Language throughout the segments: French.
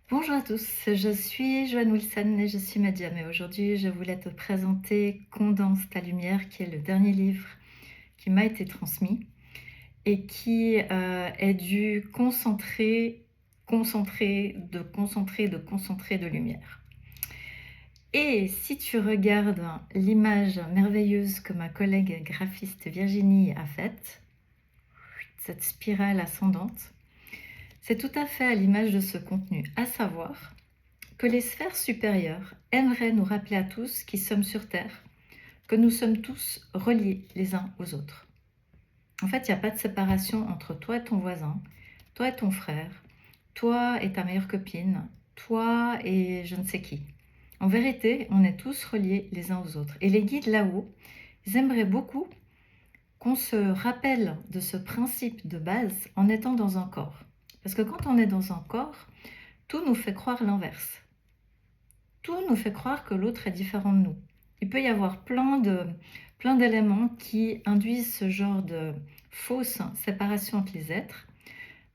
Bonjour à tous, je suis Joanne Wilson et je suis médium et aujourd'hui je voulais te présenter Condense ta lumière qui est le dernier livre qui m'a été transmis et qui est du concentré de lumière. Et si tu regardes l'image merveilleuse que ma collègue graphiste Virginie a faite, cette spirale ascendante, c'est tout à fait à l'image de ce contenu, à savoir que les sphères supérieures aimeraient nous rappeler à tous qui sommes sur Terre que nous sommes tous reliés les uns aux autres. En fait, il n'y a pas de séparation entre toi et ton voisin, toi et ton frère, toi et ta meilleure copine, toi et je ne sais qui. En vérité, on est tous reliés les uns aux autres. Et les guides là-haut, ils aimeraient beaucoup qu'on se rappelle de ce principe de base en étant dans un corps. Parce que quand on est dans un corps, tout nous fait croire l'inverse. Tout nous fait croire que l'autre est différent de nous. Il peut y avoir plein d'éléments qui induisent ce genre de fausse séparation entre les êtres.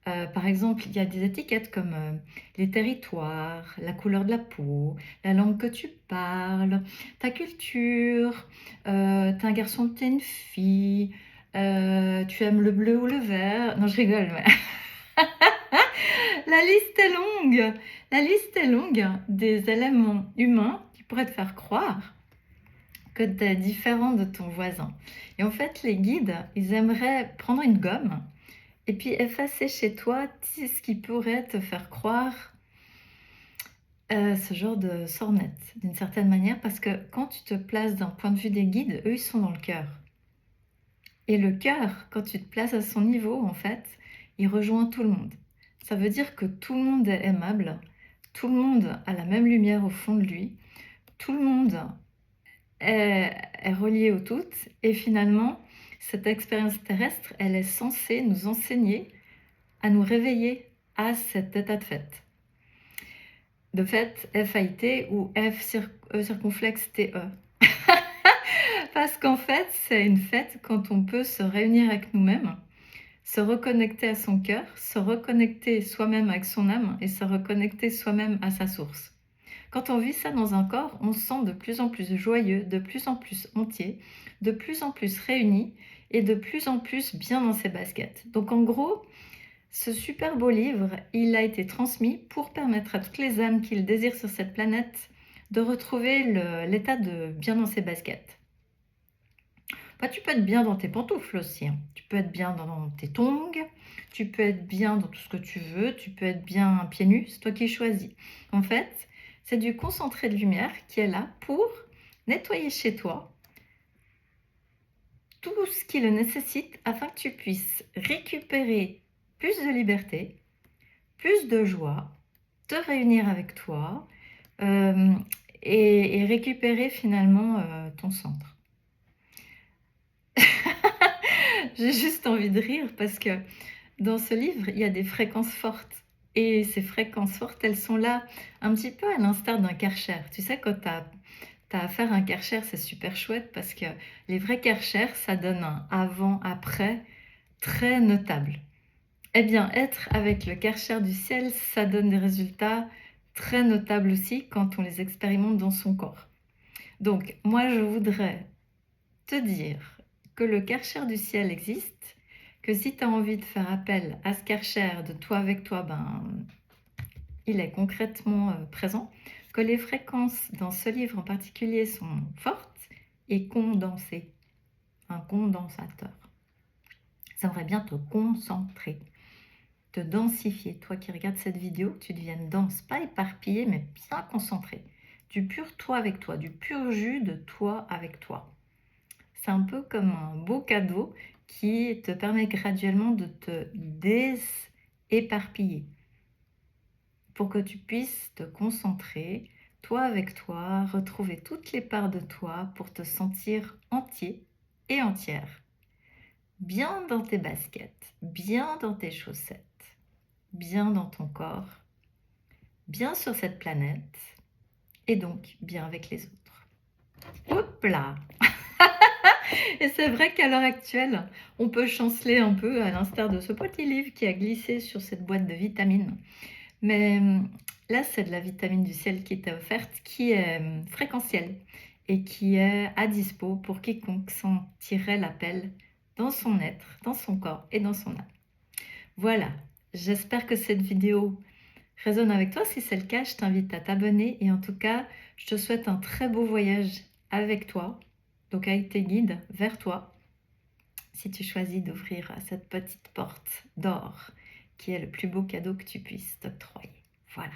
Par exemple, il y a des étiquettes comme les territoires, la couleur de la peau, la langue que tu parles, ta culture, t'es un garçon ou t'es une fille, tu aimes le bleu ou le vert. Non, je rigole, mais la liste est longue. La liste est longue des éléments humains qui pourraient te faire croire que tu es différent de ton voisin. Et en fait, les guides, ils aimeraient prendre une gomme et puis effacer chez toi tout ce qui pourrait te faire croire ce genre de sornette, d'une certaine manière, parce que quand tu te places d'un point de vue des guides, eux, ils sont dans le cœur. Et le cœur, quand tu te places à son niveau, en fait, il rejoint tout le monde. Ça veut dire que tout le monde est aimable, tout le monde a la même lumière au fond de lui, tout le monde est relié au tout, et finalement, cette expérience terrestre, elle est censée nous enseigner à nous réveiller à cet état de fait. De fait, F-A-I-T ou F circonflexe T-E. Parce qu'en fait, c'est une fête quand on peut se réunir avec nous-mêmes, se reconnecter à son cœur, se reconnecter soi-même avec son âme et se reconnecter soi-même à sa source. Quand on vit ça dans un corps, on se sent de plus en plus joyeux, de plus en plus entier, de plus en plus réuni et de plus en plus bien dans ses baskets. Donc en gros, ce super beau livre, il a été transmis pour permettre à toutes les âmes qui le désirent sur cette planète de retrouver l'état de bien dans ses baskets. Bah, tu peux être bien dans tes pantoufles aussi, hein. Tu peux être bien dans tes tongs, tu peux être bien dans tout ce que tu veux, tu peux être bien pieds nus, c'est toi qui choisis. En fait, c'est du concentré de lumière qui est là pour nettoyer chez toi tout ce qui le nécessite afin que tu puisses récupérer plus de liberté, plus de joie, te réunir avec toi euh, et récupérer finalement ton centre. J'ai juste envie de rire parce que dans ce livre, il y a des fréquences fortes. Et ces fréquences fortes, elles sont là un petit peu à l'instar d'un Karcher. Tu sais, quand tu as affaire à un Karcher, c'est super chouette parce que les vrais Karcher, ça donne un avant-après très notable. Eh bien, être avec le Karcher du ciel, ça donne des résultats très notables aussi quand on les expérimente dans son corps. Donc, moi, je voudrais te dire que le Karcher du ciel existe, que si tu as envie de faire appel à ce Karcher de toi avec toi, ben, il est concrètement présent, que les fréquences dans ce livre en particulier sont fortes et condensées, un condensateur. Ça aimerait bien te concentrer, te densifier. Toi qui regardes cette vidéo, tu deviennes dense, pas éparpillé, mais bien concentré. Du pur toi avec toi, du pur jus de toi avec toi. C'est un peu comme un beau cadeau qui te permet graduellement de te déséparpiller pour que tu puisses te concentrer, toi avec toi, retrouver toutes les parts de toi pour te sentir entier et entière. Bien dans tes baskets, bien dans tes chaussettes, bien dans ton corps, bien sur cette planète et donc bien avec les autres. Hop là! Et c'est vrai qu'à l'heure actuelle, on peut chanceler un peu à l'instar de ce petit livre qui a glissé sur cette boîte de vitamines. Mais Là, c'est de la vitamine du ciel qui t'est offerte, qui est fréquentielle et qui est à dispo pour quiconque sentirait l'appel dans son être, dans son corps et dans son âme. Voilà, j'espère que cette vidéo résonne avec toi. Si c'est le cas, je t'invite à t'abonner et en tout cas, je te souhaite un très beau voyage avec toi, donc avec tes guides vers toi, si tu choisis d'ouvrir cette petite porte d'or qui est le plus beau cadeau que tu puisses t'octroyer. Voilà.